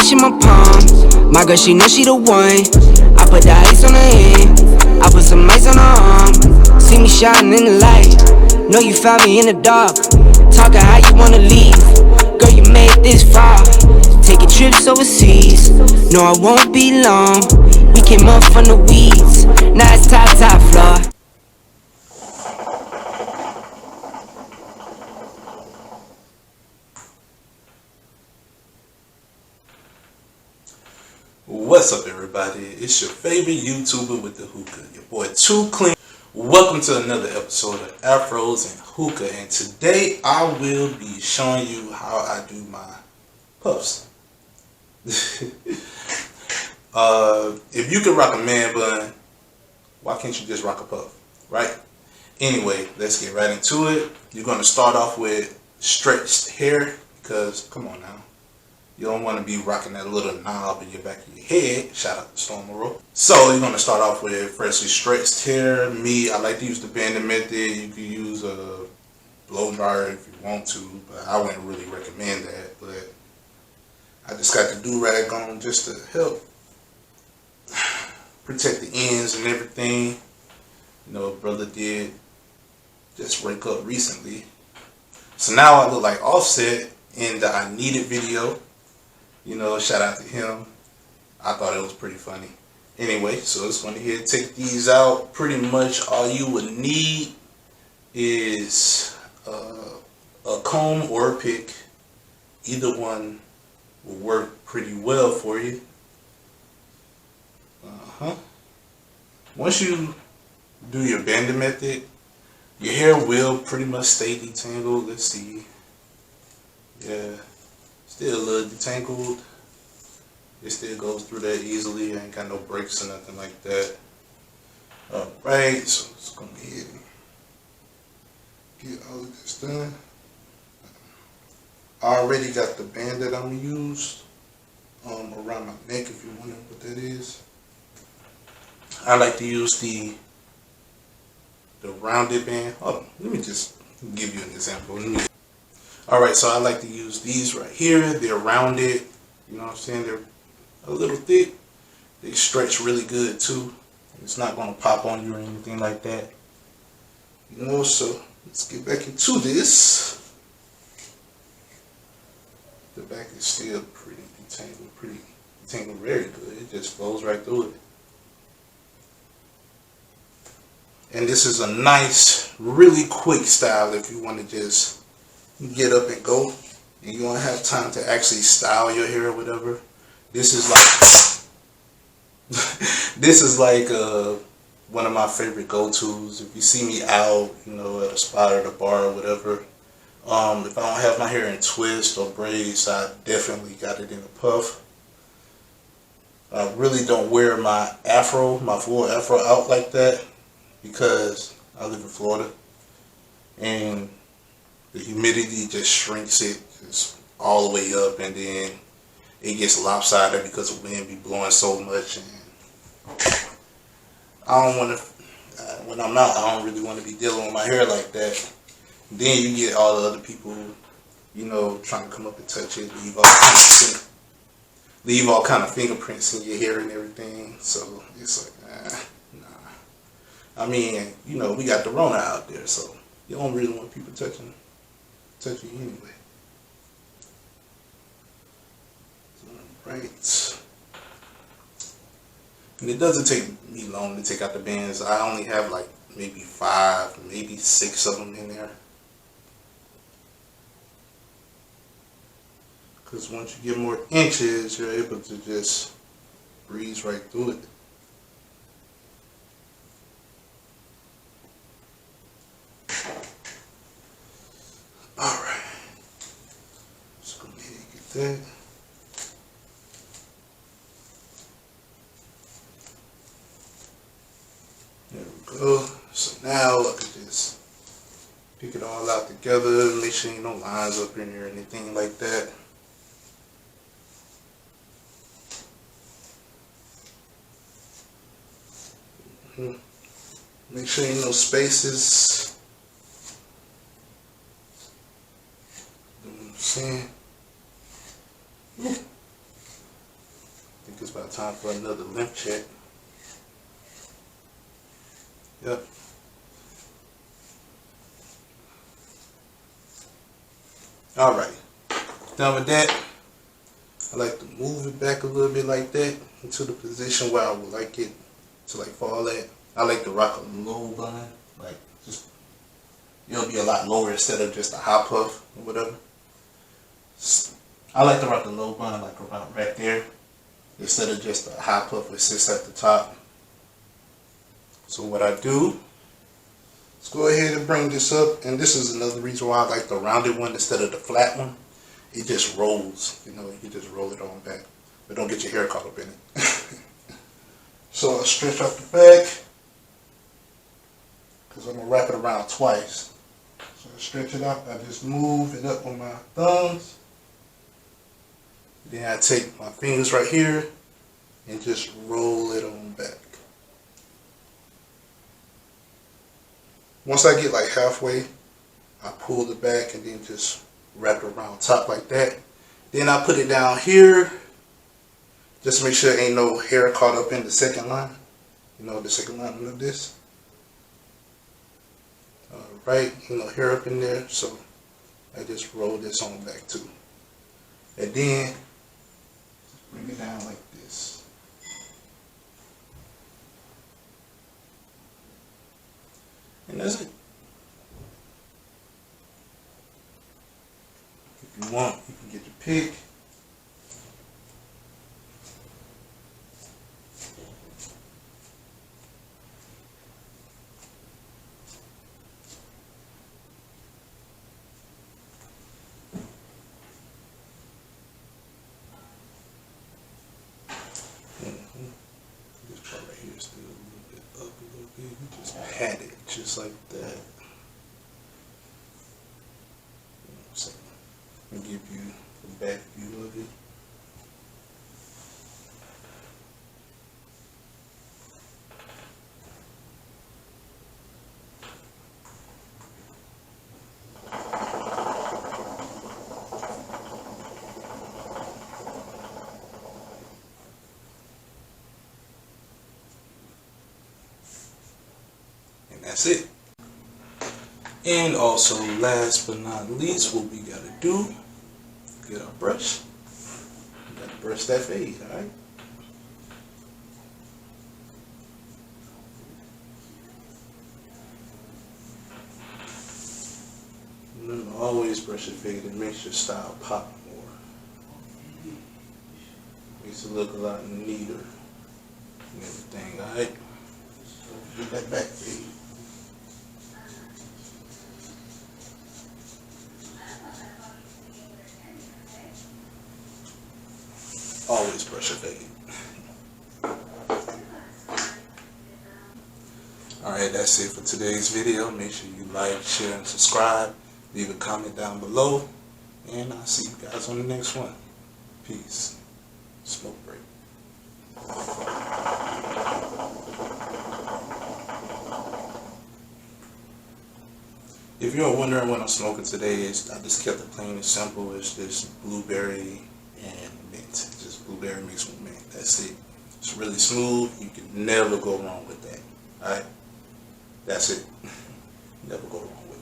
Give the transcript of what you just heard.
ice in my palm. My girl, she know she the one. I put the ice on her hand, I put some ice on her arm. See me shining in the light, know you found me in the dark. Talking how you wanna leave, girl, you made this far. Taking trips overseas, no I won't be long. We came up from the weeds, now it's top floor. What's up, everybody? It's your favorite YouTuber with the hookah, your boy Too Clean. Welcome to another episode of AFRO'S and Hookah, and today I will be showing you how I do my puffs. If you can rock a man bun, why can't you just rock a puff, right? Anyway, let's get right into it. You're going to start off with stretched hair because, come on now, you don't want to be rocking that little knob in your back of your head. Shout out to Storm Roll. So you're going to start off with freshly stretched hair. I like to use the banding method. You can use a blow dryer if you want to, but I wouldn't really recommend that. But I just got the do-rag on just to help protect the ends and everything. You know, a brother did just wake up recently. So now I look like Offset in the I Need It video. You know, shout out to him. I thought it was pretty funny. Anyway, so let's go ahead and take these out. Pretty much all you would need is a comb or a pick. Either one will work pretty well for you. Once you do your banding method, your hair will pretty much stay detangled. Let's see. Yeah. Still a little detangled. It still goes through that easily. I ain't got no breaks or nothing like that. Alright, so let's go ahead and get all of this done. I already got the band that I'm gonna use around my neck, if you're wondering what that is. I like to use the rounded band. Oh, let me just give you an example. Alright, so I like to use these right here. They're rounded, you know what I'm saying? They're a little thick. They stretch really good too. It's not going to pop on you or anything like that. You know, so let's get back into this. The back is still pretty detangled very good. It just flows right through it. And this is a nice, really quick style if you want to just get up and go and you don't have time to actually style your hair or whatever. This is like one of my favorite go-tos. If you see me out, you know, at a spot or at a bar or whatever, if I don't have my hair in twist or braids, I definitely got it in a puff. I really don't wear my full afro out like that because I live in Florida and the humidity just shrinks it just all the way up, and then it gets lopsided because the wind be blowing so much. And I don't want to, when I'm out, I don't really want to be dealing with my hair like that. Then you get all the other people, you know, trying to come up and touch it, leave all kind of fingerprints in your hair and everything. So it's like, nah. I mean, you know, we got the Rona out there, so you don't really want people touching you anyway. Right. And it doesn't take me long to take out the bands. I only have like maybe 5, maybe 6 of them in there. Because once you get more inches, you're able to just breeze right through it. Alright. Let's go ahead and get that. There we go. So now I can just pick it all out together, make sure you no lines up in here or anything like that. Make sure you know spaces. You know what I'm saying? time for another length check. Yep. Alright. Done with that. I like to move it back a little bit like that into the position where I would like it to like fall at. I like to rock a low bun, like just it'll be a lot lower instead of just a high puff or whatever. I like to rock a low bun like around right there instead of just a high puff that sits at the top. So what I do, let's go ahead and bring this up, and this is another reason why I like the rounded one instead of the flat one. It just rolls, you know, you just roll it on back, but don't get your hair caught up in it. So I'll stretch out the back, because I'm going to wrap it around twice. So I stretch it out, I just move it up on my thumbs. Then I take my fingers right here and just roll it on back. Once I get like halfway, I pull it back and then just wrap it around top like that. Then I put it down here, just to make sure ain't no hair caught up in the second line. You know, the second line of this. Alright, you know, hair up in there, so I just roll this on back too. And then bring it down like this. And that's it. If you want, you can get your pick. This part right here is still a little bit up a little bit. You just pat it just like that. So, I'll give you the back view of it. That's it. And also, last but not least, what we gotta do, get our brush. We gotta brush that fade, alright? Remember, always brush your fade. It makes your style pop more. Makes it look a lot neater and everything, alright? Do that back fade. Always brush your fade. Alright, that's it for today's video. Make sure you like, share, and subscribe. Leave a comment down below. And I'll see you guys on the next one. Peace. Smoke break. If you're wondering what I'm smoking today, I just kept it plain and simple. It's just blueberry and mint. Just blueberry mixed with mint. That's it. It's really smooth. You can never go wrong with that. Alright? That's it. Never go wrong with it.